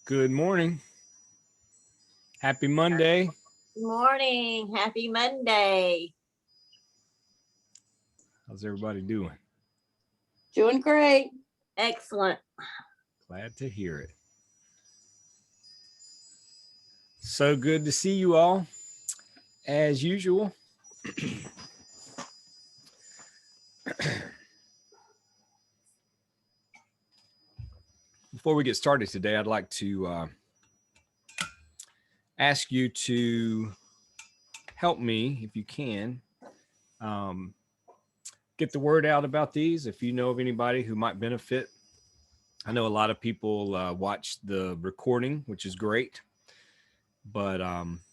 Good morning. Happy Monday. Good morning. Happy Monday. How's everybody doing? Doing great. Excellent. Glad to hear it. So good to see you all, as usual. Before we get started today, I'd like to ask you to help me, if you can, get the word out about these. If you know of anybody who might benefit, I know a lot of people watch the recording, which is great. But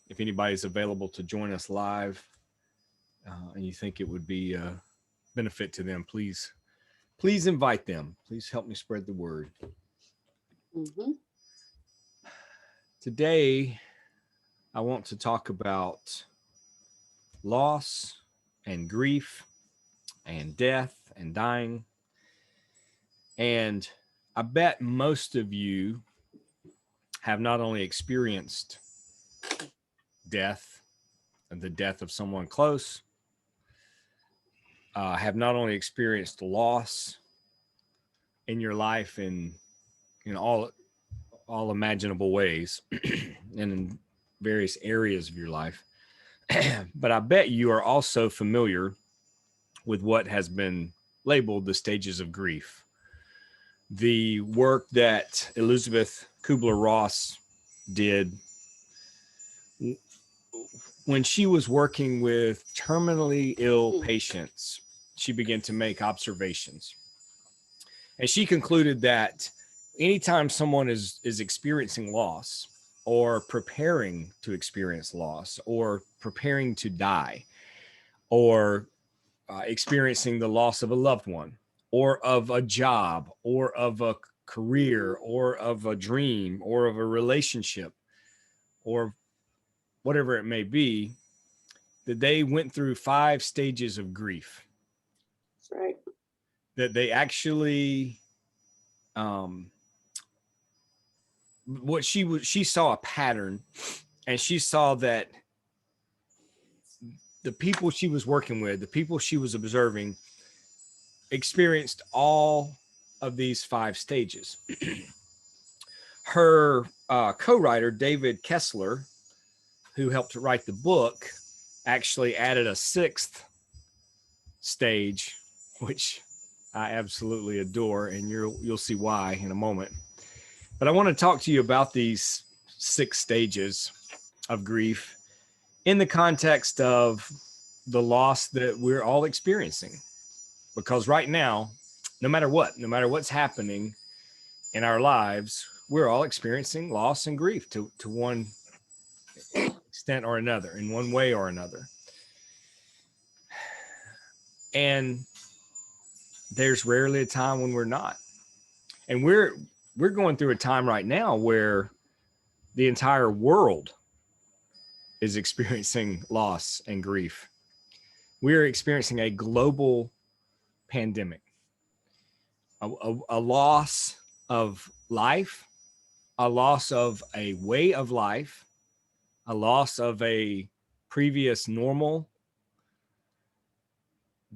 if anybody's available to join us live and you think it would be a benefit to them, please invite them. Please help me spread the word. Mm-hmm. Today, I want to talk about loss and grief and death and dying. And I bet most of you have not only experienced death and the death of someone close, have not only experienced loss in your life in all imaginable ways and in various areas of your life, but I bet you are also familiar with what has been labeled the stages of grief. The work that Elizabeth Kubler-Ross did when she was working with terminally ill patients, she began to make observations. And she concluded that anytime someone is experiencing loss or preparing to experience loss or preparing to die or experiencing the loss of a loved one or of a job or of a career or of a dream or of a relationship or whatever it may be, that they went through 5 stages of grief. That's right. That they actually, she saw a pattern, and she saw that the people she was working with, the people she was observing, experienced all of these 5 stages. Her co-writer, David Kessler, who helped write the book, actually added a 6th stage, which I absolutely adore, and you'll see why in a moment. But I want to talk to you about these 6 stages of grief in the context of the loss that we're all experiencing. Because right now, no matter what's happening in our lives, we're all experiencing loss and grief to one extent or another, in one way or another. And there's rarely a time when we're not. And we're going through a time right now where the entire world is experiencing loss and grief. We're experiencing a global pandemic, a loss of life, a loss of a way of life, a loss of a previous normal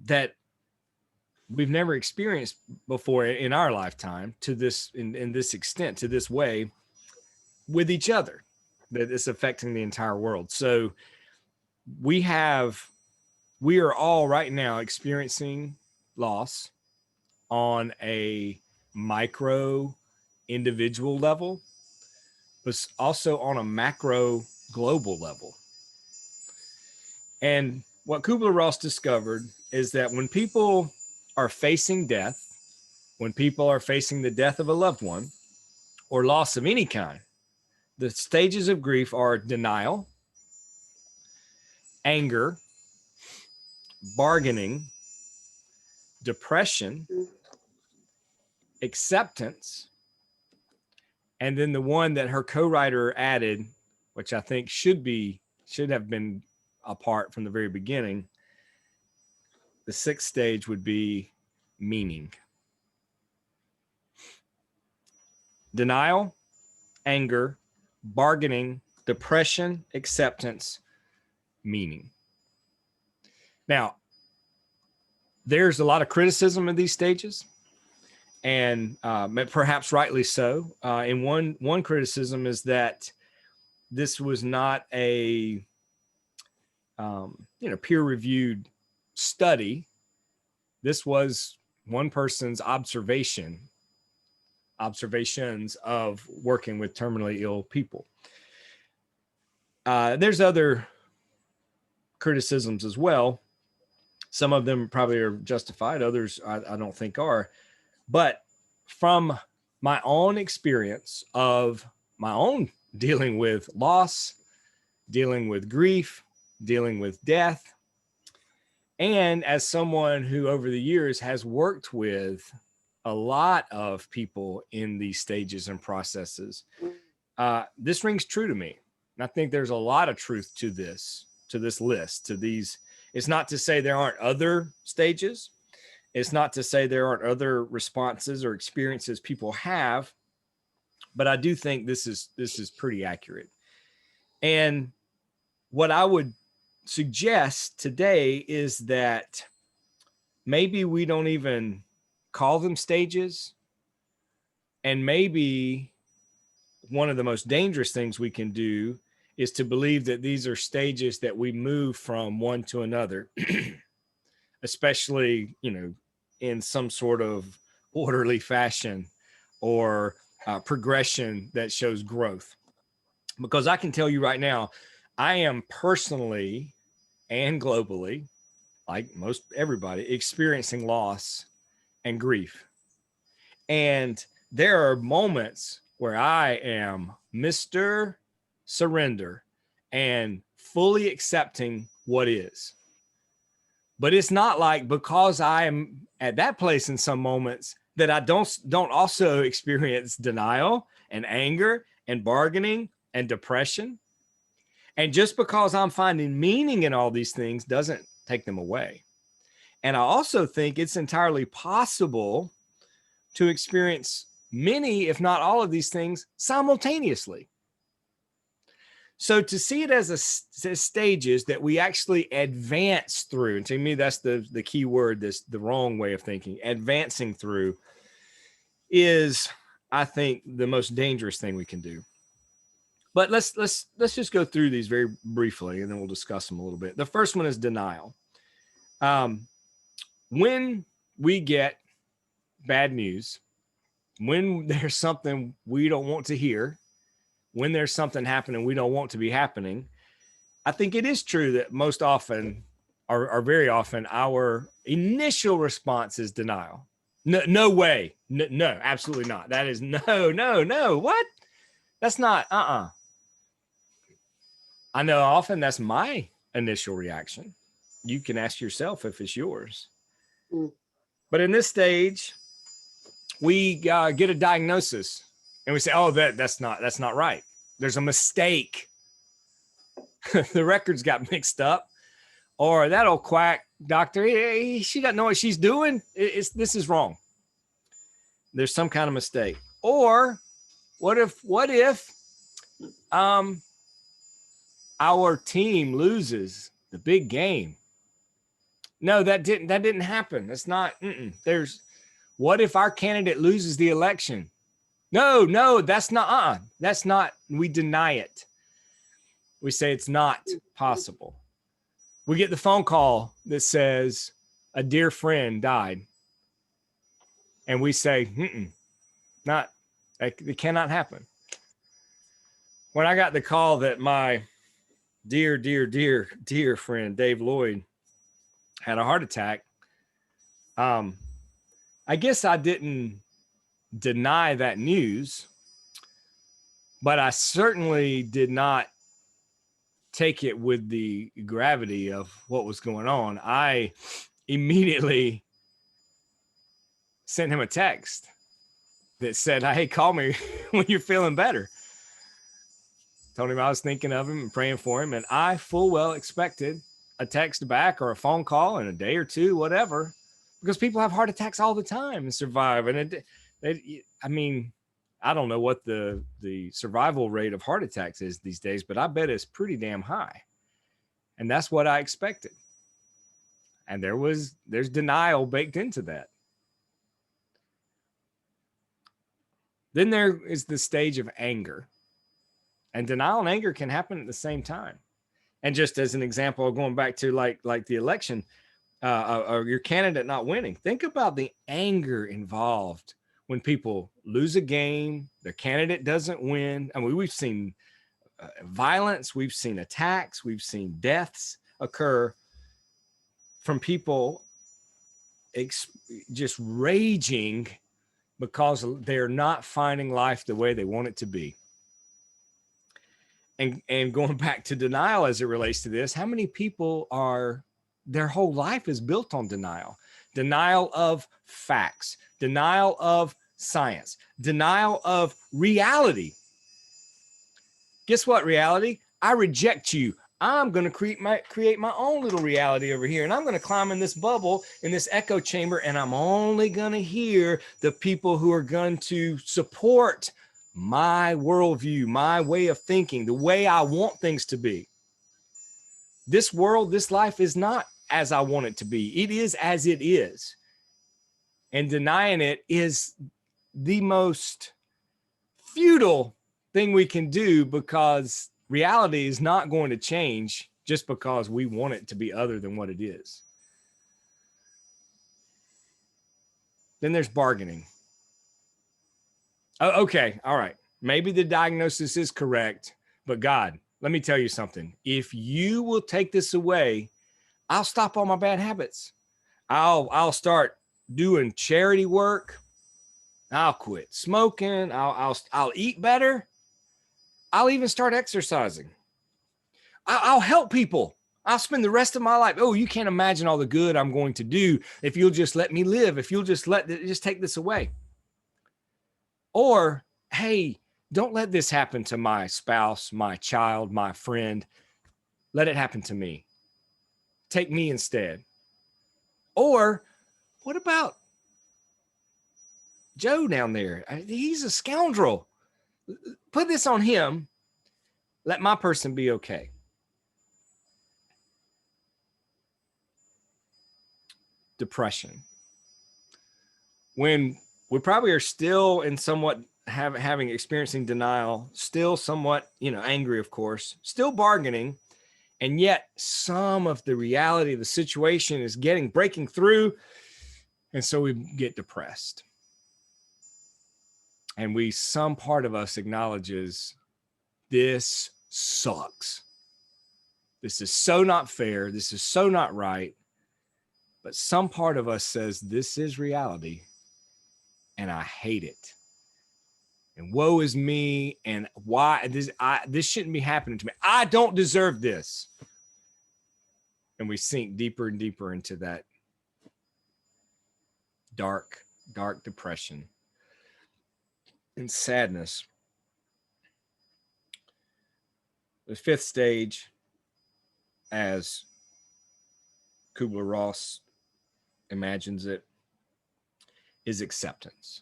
that we've never experienced before in our lifetime to this in this extent, to this way with each other, that is affecting the entire world. So we are all right now experiencing loss on a micro individual level, but also on a macro global level. And what Kubler-Ross discovered is that when people are facing death, when people are facing the death of a loved one or loss of any kind, the stages of grief are denial, anger, bargaining, depression, acceptance, and then the one that her co-writer added, which I think should have been a part from the very beginning, the 6th stage would be meaning. Denial, anger, bargaining, depression, acceptance, meaning. Now, there's a lot of criticism in these stages, and perhaps rightly so. And one criticism is that this was not a peer-reviewed study. This was one person's observations of working with terminally ill people. There's other criticisms as well. Some of them probably are justified. Others I don't think are. But from my own experience of my own dealing with loss, dealing with grief, dealing with death, and as someone who over the years has worked with a lot of people in these stages and processes, this rings true to me. And I think there's a lot of truth to this list, to these. It's not to say there aren't other stages. It's not to say there aren't other responses or experiences people have, but I do think this is pretty accurate. And what I would suggest today is that maybe we don't even call them stages. And maybe one of the most dangerous things we can do is to believe that these are stages that we move from one to another, especially, in some sort of orderly fashion or progression that shows growth. Because I can tell you right now, I am personally and globally, like most everybody, experiencing loss and grief. And there are moments where I am Mr. Surrender and fully accepting what is. But it's not like because I am at that place in some moments that I don't also experience denial and anger and bargaining and depression. And just because I'm finding meaning in all these things doesn't take them away. And I also think it's entirely possible to experience many, if not all of these things simultaneously. So to see it as stages that we actually advance through, and to me, that's the key word, the wrong way of thinking, advancing through is, I think, the most dangerous thing we can do. But let's just go through these very briefly, and then we'll discuss them a little bit. The first one is denial. When we get bad news, when there's something we don't want to hear, when there's something happening we don't want to be happening, I think it is true that most often, or very often, our initial response is denial. No way. No, absolutely not. That is no. What? That's not, I know often that's my initial reaction. You can ask yourself if it's yours. But in this stage, we get a diagnosis and we say, oh, that's not right. There's a mistake. The records got mixed up. Or that old quack doctor, she doesn't know what she's doing. This is wrong. There's some kind of mistake. Or what if our team loses the big game? No, that didn't happen. That's not. What if our candidate loses the election? No, that's not. That's not. We deny it. We say it's not possible. We get the phone call that says a dear friend died, and we say, it cannot happen. When I got the call that my dear friend Dave Lloyd had a heart attack, I guess I didn't deny that news, but I certainly did not take it with the gravity of what was going on. I immediately sent him a text that said, hey, call me when you're feeling better. Told him I was thinking of him and praying for him. And I full well expected a text back or a phone call in a day or two, whatever, because people have heart attacks all the time and survive. And I don't know what the survival rate of heart attacks is these days, but I bet it's pretty damn high. And that's what I expected. And there's denial baked into that. Then there is the stage of anger. And denial and anger can happen at the same time. And just as an example, going back to like the election, or your candidate not winning, think about the anger involved when people lose a game, their candidate doesn't win. I mean, we've seen violence, we've seen attacks, we've seen deaths occur from people just raging because they're not finding life the way they want it to be. And going back to denial as it relates to this, how many people their whole life is built on denial? Denial of facts, denial of science, denial of reality. Guess what, reality? I reject you. I'm going to create my own little reality over here. And I'm going to climb in this bubble, in this echo chamber, and I'm only going to hear the people who are going to support my worldview, my way of thinking, the way I want things to be. This world, this life is not as I want it to be. It is as it is. And denying it is the most futile thing we can do, because reality is not going to change just because we want it to be other than what it is. Then there's bargaining. Oh, okay. All right. Maybe the diagnosis is correct, but God, let me tell you something. If you will take this away, I'll stop all my bad habits. I'll start doing charity work. I'll quit smoking. I'll eat better. I'll even start exercising. I'll help people. I'll spend the rest of my life. Oh, you can't imagine all the good I'm going to do if you'll just let me live, if you'll just take this away. Or, hey, don't let this happen to my spouse, my child, my friend. Let it happen to me. Take me instead. Or what about Joe down there? He's a scoundrel. Put this on him. Let my person be okay. Depression. When we probably are still in somewhat having experiencing denial, still somewhat, angry, of course, still bargaining, and yet some of the reality of the situation is breaking through, and so we get depressed. And some part of us acknowledges this sucks. This is so not fair. This is so not right. But some part of us says this is reality, and I hate it. And woe is me, and why this shouldn't be happening to me. I don't deserve this. And we sink deeper and deeper into that dark, dark depression and sadness. The fifth stage, as Kubler-Ross imagines it, is acceptance.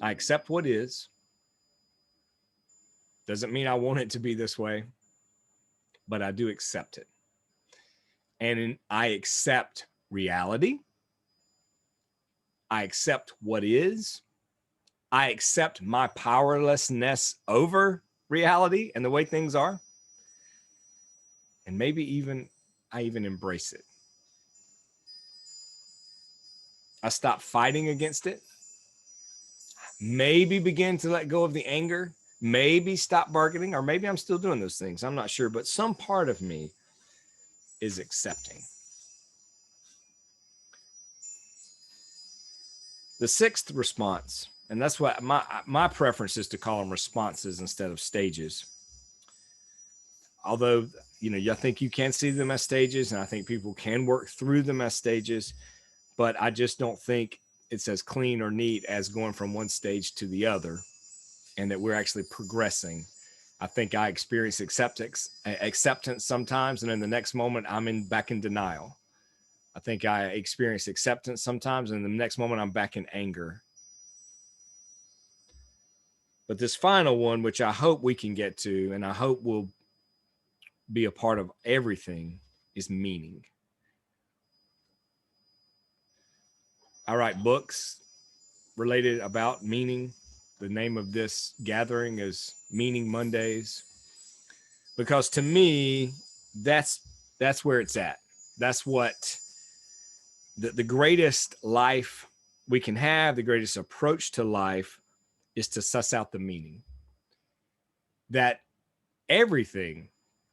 I accept what is. Doesn't mean I want it to be this way, but I do accept it. And I accept reality. I accept what is. I accept my powerlessness over reality and the way things are. And maybe I even embrace it. I stop fighting against it. Maybe begin to let go of the anger. Maybe stop bargaining, or maybe I'm still doing those things. I'm not sure, but some part of me is accepting. The sixth response, and that's what my preference is to call them responses instead of stages. Although, I think you can see them as stages, and I think people can work through them as stages, but I just don't think it's as clean or neat as going from one stage to the other, and that we're actually progressing. I think I experience acceptance sometimes, and in the next moment, I'm back in denial. I think I experience acceptance sometimes, and the next moment I'm back in anger. But this final one, which I hope we can get to, and I hope will be a part of everything, is meaning. I write books related about meaning. The name of this gathering is Meaning Mondays, because to me, that's where it's at. That's what the greatest life we can have, the greatest approach to life, is to suss out the meaning. That everything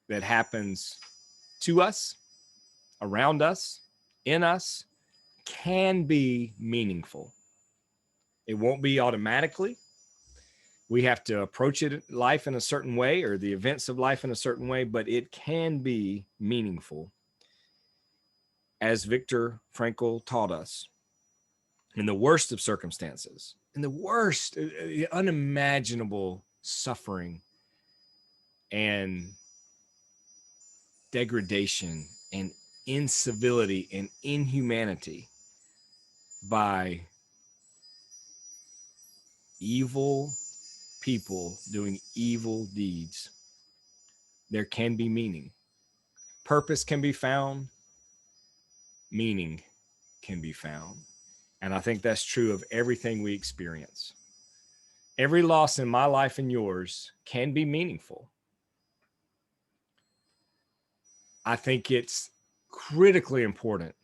that happens to us, around us, in us, can be meaningful. It won't be automatically. We have to approach life in a certain way, or the events of life in a certain way, but it can be meaningful. As Viktor Frankl taught us, in the worst of circumstances, in the worst, unimaginable suffering and degradation and incivility and inhumanity by evil people doing evil deeds, there can be meaning. Purpose can be found. Meaning can be found. And I think that's true of everything we experience. Every loss in my life and yours can be meaningful. I think it's critically important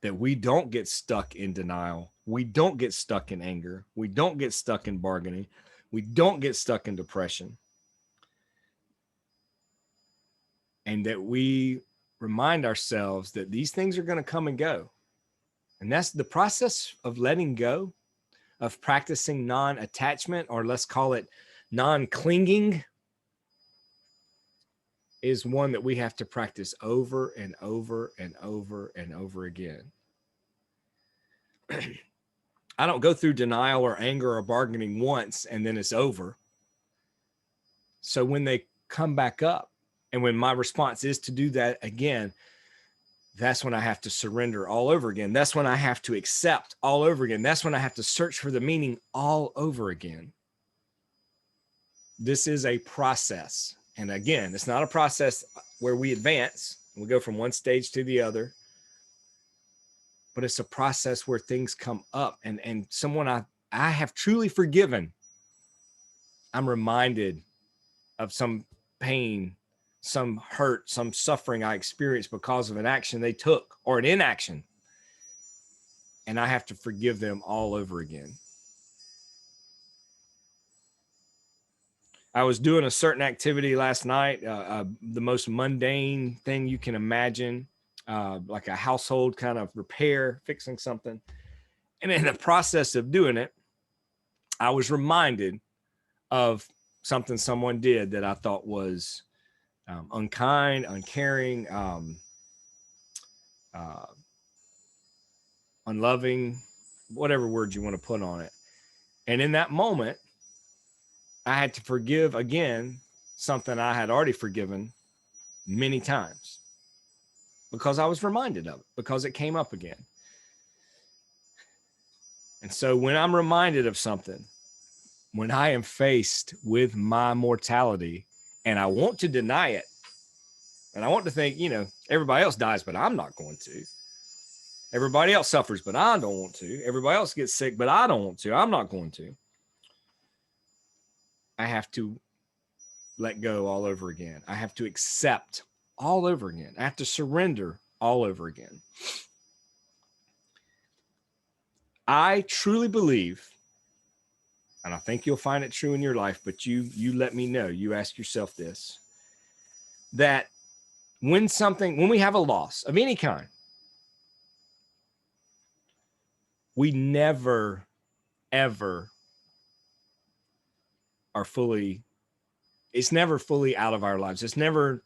that we don't get stuck in denial. We don't get stuck in anger. We don't get stuck in bargaining. We don't get stuck in depression. And that we remind ourselves that these things are going to come and go. And that's the process of letting go, of practicing non-attachment, or let's call it non-clinging, is one that we have to practice over and over and over and over again. I don't go through denial or anger or bargaining once and then it's over. So when they come back up, and when my response is to do that again, that's when I have to surrender all over again. That's when I have to accept all over again. That's when I have to search for the meaning all over again. This is a process. And again, it's not a process where we advance, we go from one stage to the other, but it's a process where things come up, and someone I have truly forgiven, I'm reminded of some pain, some hurt, some suffering I experienced because of an action they took or an inaction. And I have to forgive them all over again. I was doing a certain activity last night, the most mundane thing you can imagine, like a household kind of repair, fixing something. And in the process of doing it, I was reminded of something someone did that I thought was unkind, uncaring, unloving, whatever word you want to put on it. And in that moment, I had to forgive again something I had already forgiven many times, because I was reminded of it, because it came up again. And so when I'm reminded of something, when I am faced with my mortality and I want to deny it, and I want to think, everybody else dies, but I'm not going to. Everybody else suffers, but I don't want to. Everybody else gets sick, but I don't want to. I'm not going to. I have to let go all over again. I have to accept all over again. I have to surrender all over again. I truly believe, and I think you'll find it true in your life, but you let me know, you ask yourself this, that when we have a loss of any kind, we never, ever are it's never fully out of our lives. It's never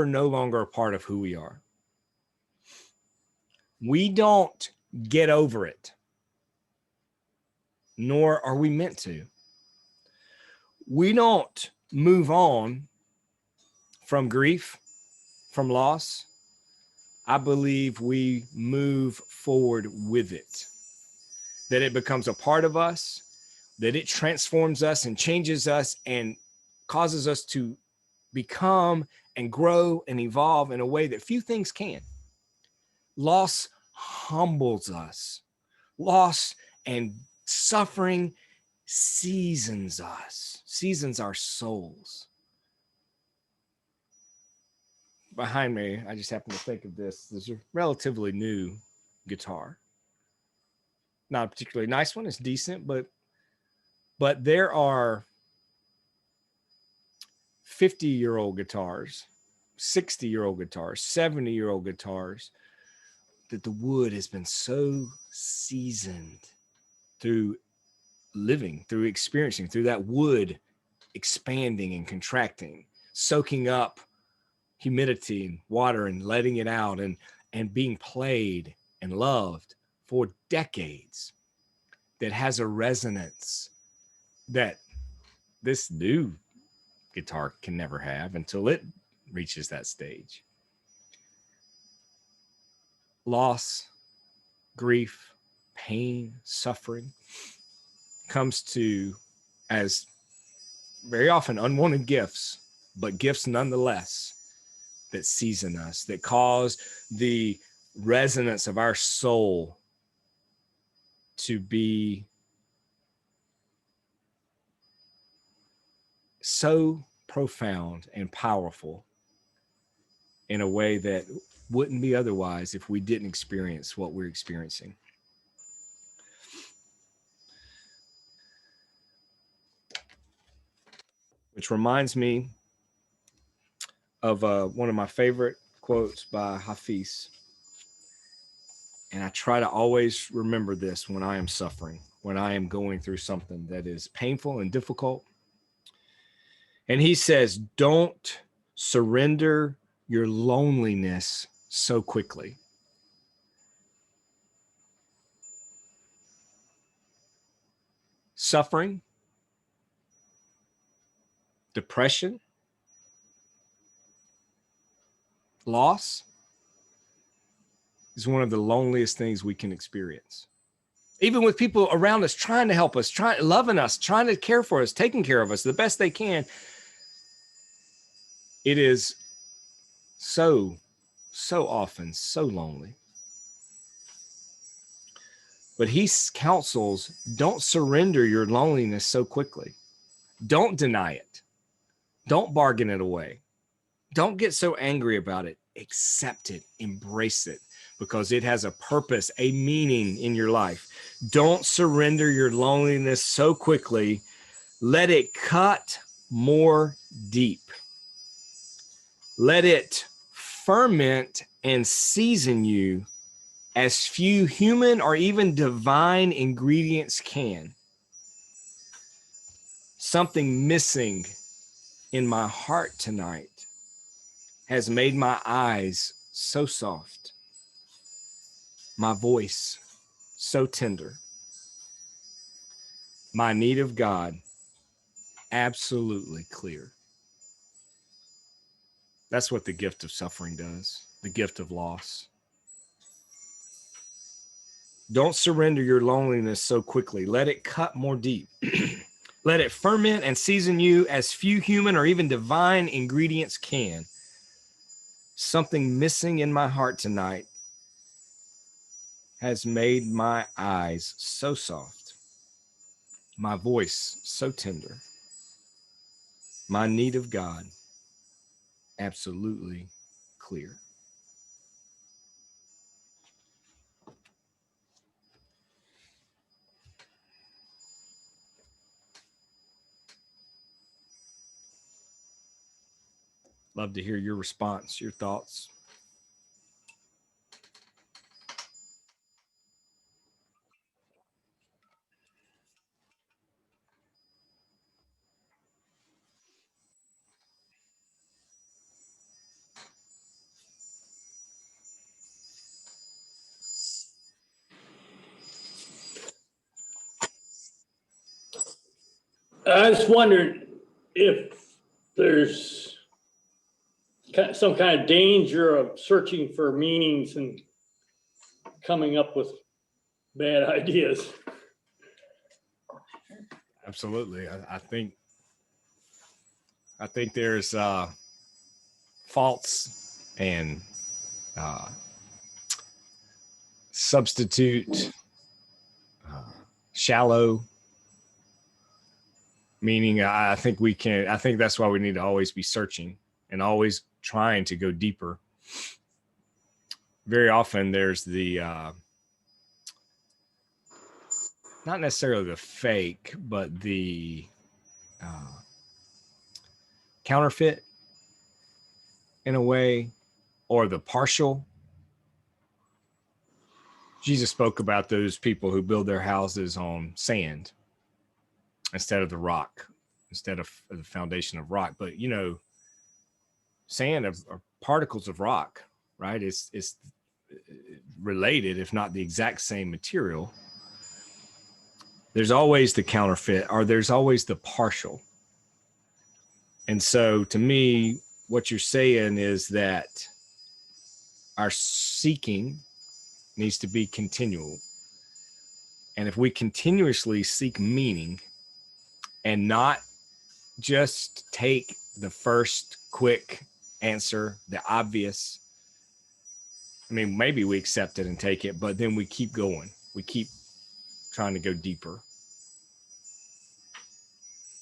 no longer a part of who we are. We don't get over it, nor are we meant to. We don't move on from grief, from loss. I believe we move forward with it, that it becomes a part of us. that it transforms us and changes us and causes us to become and grow and evolve in a way that few things can. Loss humbles us. Loss and suffering seasons us, seasons our souls. Behind me, I just happened to think of this. There's a relatively new guitar. Not a particularly nice one. It's decent, but there are 50-year-old guitars, 60-year-old guitars, 70-year-old guitars that the wood has been so seasoned through living, through experiencing, through that wood expanding and contracting, soaking up humidity and water and letting it out and being played and loved for decades, that has a resonance that this new guitar can never have until it reaches that stage. Loss, grief, pain, suffering comes to as very often unwanted gifts, but gifts nonetheless that season us, that cause the resonance of our soul to be so profound and powerful in a way that wouldn't be otherwise if we didn't experience what we're experiencing. Which reminds me of one of my favorite quotes by Hafiz. And I try to always remember this when I am suffering, when I am going through something that is painful and difficult. And he says, don't surrender your loneliness so quickly. Suffering, depression, loss is one of the loneliest things we can experience. Even with people around us trying to help us, loving us, trying to care for us, taking care of us the best they can, it is so often so lonely. But he counsels, don't surrender your loneliness so quickly. Don't deny it. Don't bargain it away. Don't get so angry about it. Accept it, embrace it, because it has a purpose, a meaning in your life. Don't surrender your loneliness so quickly. Let it cut more deep. Let it ferment and season you as few human or even divine ingredients can. Something missing in my heart tonight has made my eyes so soft, my voice so tender, my need of God absolutely clear. That's what the gift of suffering does, the gift of loss. Don't surrender your loneliness so quickly. Let it cut more deep. Let it ferment and season you as few human or even divine ingredients can. Something missing in my heart tonight has made my eyes so soft, my voice so tender, my need of God absolutely clear. Love to hear your response, your thoughts. I just wondered if there's some kind of danger of searching for meanings and coming up with bad ideas. Absolutely. I think there's false and substitute, shallow meaning. I think that's why we need to always be searching and always trying to go deeper. Very often there's the not necessarily the fake, but the counterfeit in a way, or the partial. Jesus spoke about those people who build their houses on sand instead of the rock, instead of the foundation of rock. But sand are particles of rock, right? It's related, if not the exact same material. There's always the counterfeit, or there's always the partial. And so to me, what you're saying is that our seeking needs to be continual. And if we continuously seek meaning and not just take the first quick answer, the obvious, I mean, maybe we accept it and take it, but then we keep going. We keep trying to go deeper.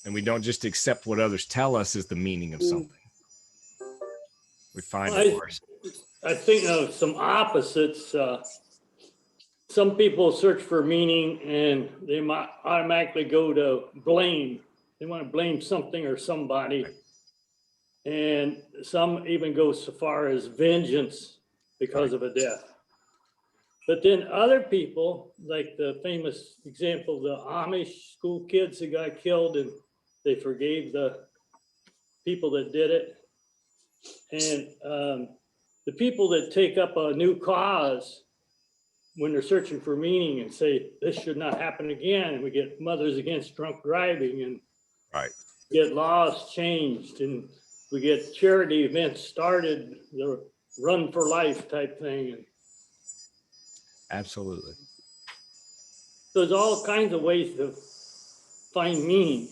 And we don't just accept what others tell us is the meaning of something. We find it for ourselves. I think of some opposites. Some people search for meaning and they might automatically go to blame. They want to blame something or somebody. And some even go so far as vengeance because of a death. But then other people, like the famous example, the Amish school kids that got killed and they forgave the people that did it. And the people that take up a new cause when they're searching for meaning and say, this should not happen again. And we get Mothers Against Drunk Driving and get laws changed, and we get charity events started, the Run for Life type thing. Absolutely. So there's all kinds of ways to find meaning.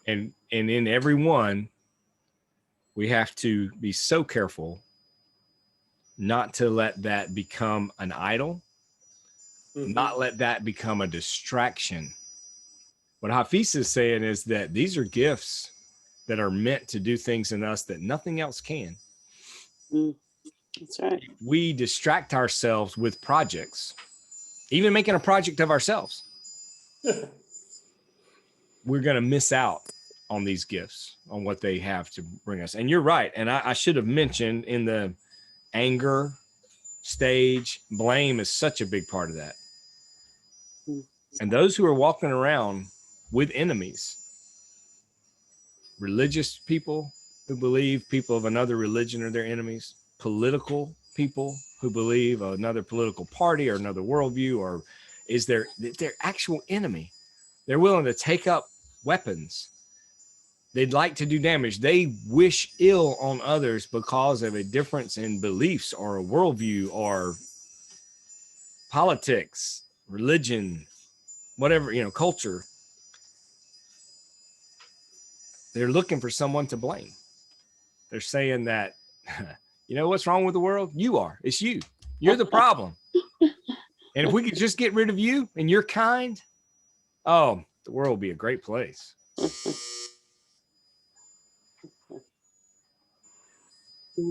And in every one, we have to be so careful not to let that become an idol, not let that become a distraction. What Hafiz is saying is that these are gifts that are meant to do things in us that nothing else can. That's right. We distract ourselves with projects, even making a project of ourselves. We're going to miss out on these gifts, on what they have to bring us. And you're right. And I should have mentioned in the anger stage, blame is such a big part of that. And those who are walking around with enemies, religious people who believe people of another religion are their enemies, political people who believe another political party or another worldview or is their actual enemy. They're willing to take up weapons. They'd like to do damage. They wish ill on others because of a difference in beliefs or a worldview or politics, religion, whatever, culture. They're looking for someone to blame. They're saying that, what's wrong with the world? You are. It's you. You're the problem. And if we could just get rid of you and you're kind, the world would be a great place. Hey,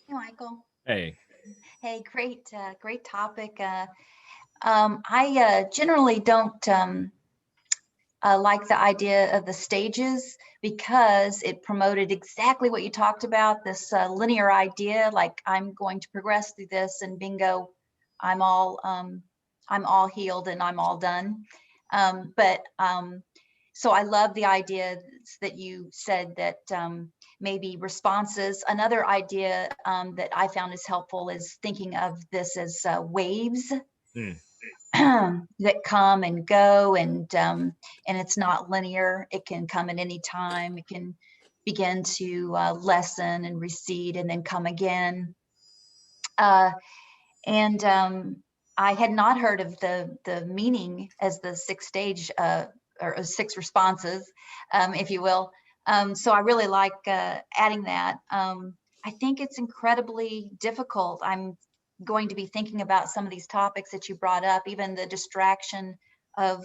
Michael. Hey. Hey, great topic. I generally don't like the idea of the stages because it promoted exactly what you talked about, this linear idea, like I'm going to progress through this and bingo, I'm all healed and I'm all done. So I love the idea that you said that maybe responses. Another idea that I found is helpful is thinking of this as waves that come and go, and it's not linear. It can come at any time. It can begin to lessen and recede and then come again. I had not heard of the meaning as the six stage or six responses, if you will. So I really like adding that. I think it's incredibly difficult. I'm going to be thinking about some of these topics that you brought up, even the distraction of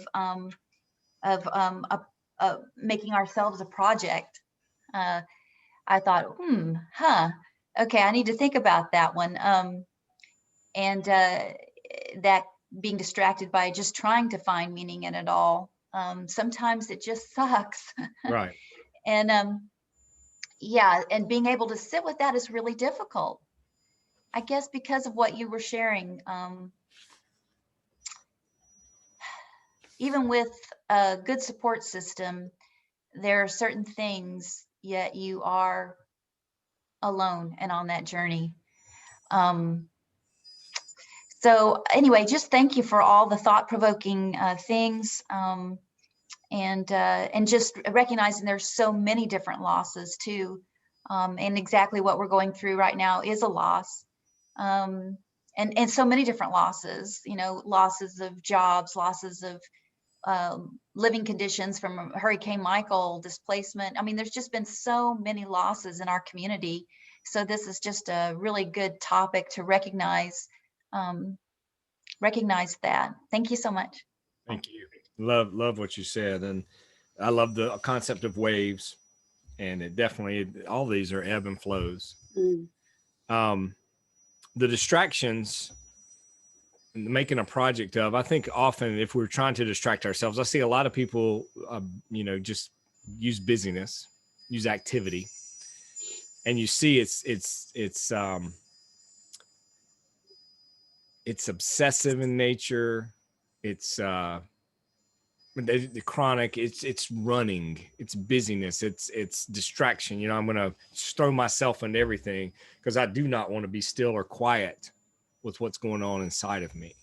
making ourselves a project. I thought, okay, I need to think about that one. And that being distracted by just trying to find meaning in it all. Sometimes it just sucks. Right. And yeah, and being able to sit with that is really difficult. I guess because of what you were sharing, even with a good support system, there are certain things, yet you are alone and on that journey. So anyway, just thank you for all the thought-provoking things, and just recognizing there's so many different losses too, and exactly what we're going through right now is a loss, and so many different losses. You know, losses of jobs, losses of living conditions from Hurricane Michael, displacement. I mean, there's just been so many losses in our community. So this is just a really good topic to recognize that. Thank you so much. Thank you. Love what you said. And I love the concept of waves, and it definitely, all these are ebb and flows. Mm. The distractions, making a project of, I think often if we're trying to distract ourselves, I see a lot of people, just use busyness, use activity, and you see it's obsessive in nature. It's the chronic, it's running, it's busyness, it's distraction. You know, I'm going to throw myself into everything because I do not want to be still or quiet with what's going on inside of me.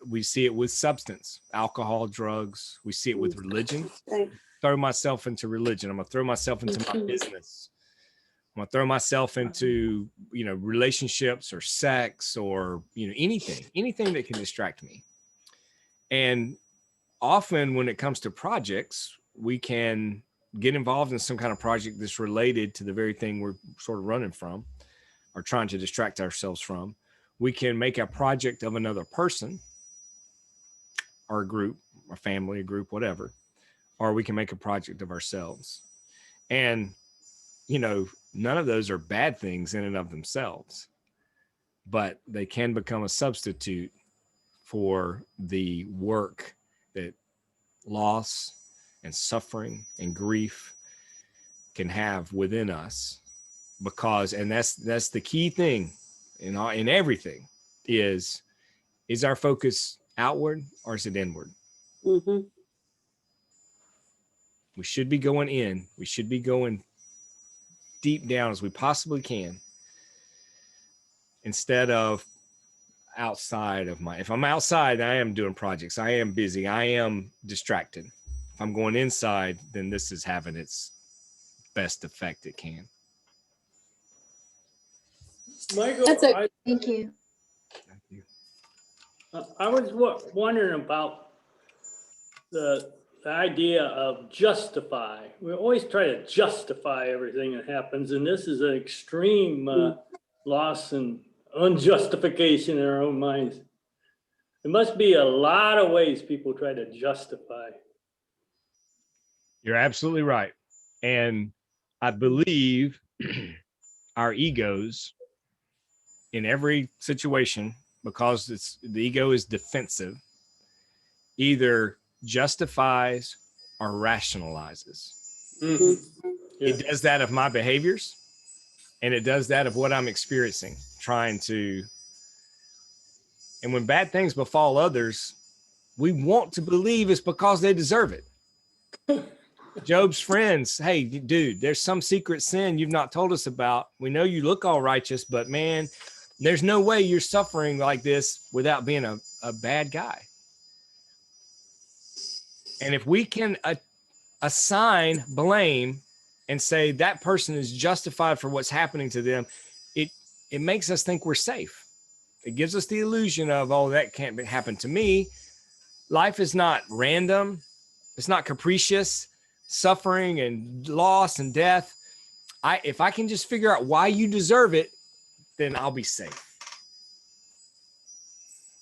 We see it with substance, alcohol, drugs. We see it with religion. Right. Throw myself into religion. I'm going to throw myself into my business. I'm going to throw myself into, relationships or sex or, anything that can distract me. And often when it comes to projects, we can get involved in some kind of project that's related to the very thing we're sort of running from or trying to distract ourselves from. We can make a project of another person or a group, or family, a group, whatever, or we can make a project of ourselves. And, none of those are bad things in and of themselves, but they can become a substitute for the work that loss and suffering and grief can have within us. Because, and that's the key thing in everything is our focus outward or is it inward? Mm-hmm. We should be going in. We should be going deep down as we possibly can, instead of outside of if I'm outside, I am doing projects. I am busy. I am distracted. If I'm going inside, then this is having its best effect it can. Michael, Thank you. Thank you. I was wondering about the idea of justify. We always try to justify everything that happens, and this is an extreme loss and unjustification in our own minds. There must be a lot of ways people try to justify. You're absolutely right. And I believe our egos in every situation, because the ego is defensive, either justifies or rationalizes. Mm-hmm. Yeah. It does that of my behaviors, and it does that of what I'm experiencing, and when bad things befall others, we want to believe it's because they deserve it. Job's friends, hey, dude, there's some secret sin you've not told us about. We know you look all righteous, but man, there's no way you're suffering like this without being a bad guy. And if we can assign blame and say that person is justified for what's happening to them, it makes us think we're safe. It gives us the illusion of, oh, that can't happen to me. Life is not random. It's not capricious. Suffering and loss and death. If I can just figure out why you deserve it, then I'll be safe.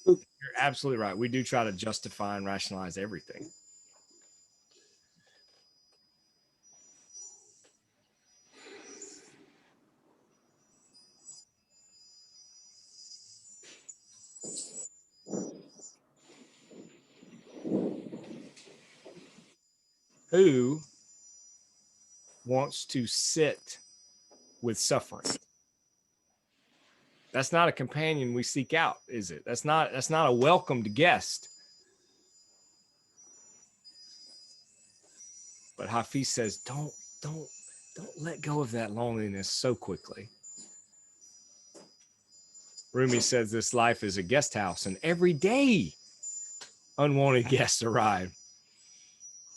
You're absolutely right. We do try to justify and rationalize everything. Who wants to sit with suffering? That's not a companion we seek out, is it? That's not a welcomed guest. But Hafiz says, don't let go of that loneliness so quickly. Rumi says this life is a guest house, and every day unwanted guests arrive.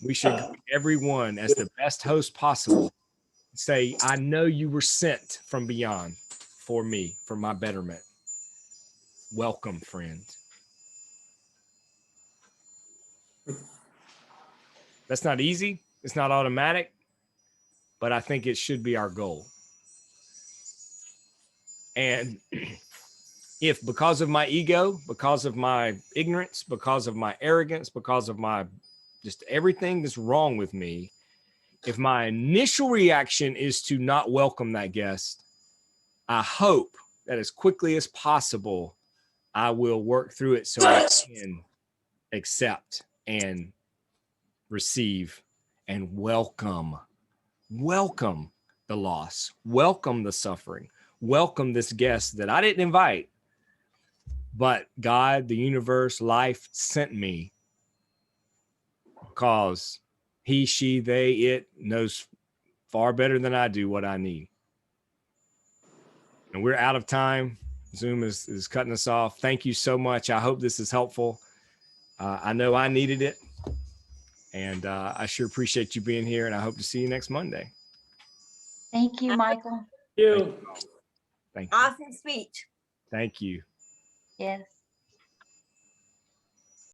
We should greet everyone as the best host possible. Say, I know you were sent from beyond for me, for my betterment. Welcome, friend. That's not easy. It's not automatic, but I think it should be our goal. And if because of my ego, because of my ignorance, because of my arrogance, because of my just everything that's wrong with me, if my initial reaction is to not welcome that guest, I hope that as quickly as possible, I will work through it so I can accept and receive and welcome the loss, welcome the suffering, welcome this guest that I didn't invite, but God, the universe, life sent me because he, she, they, it knows far better than I do what I need. And we're out of time. Zoom is cutting us off. Thank you so much. I hope this is helpful. I know I needed it. And I sure appreciate you being here. And I hope to see you next Monday. Thank you, Michael. You. Thank you. Awesome speech. Thank you. Yes.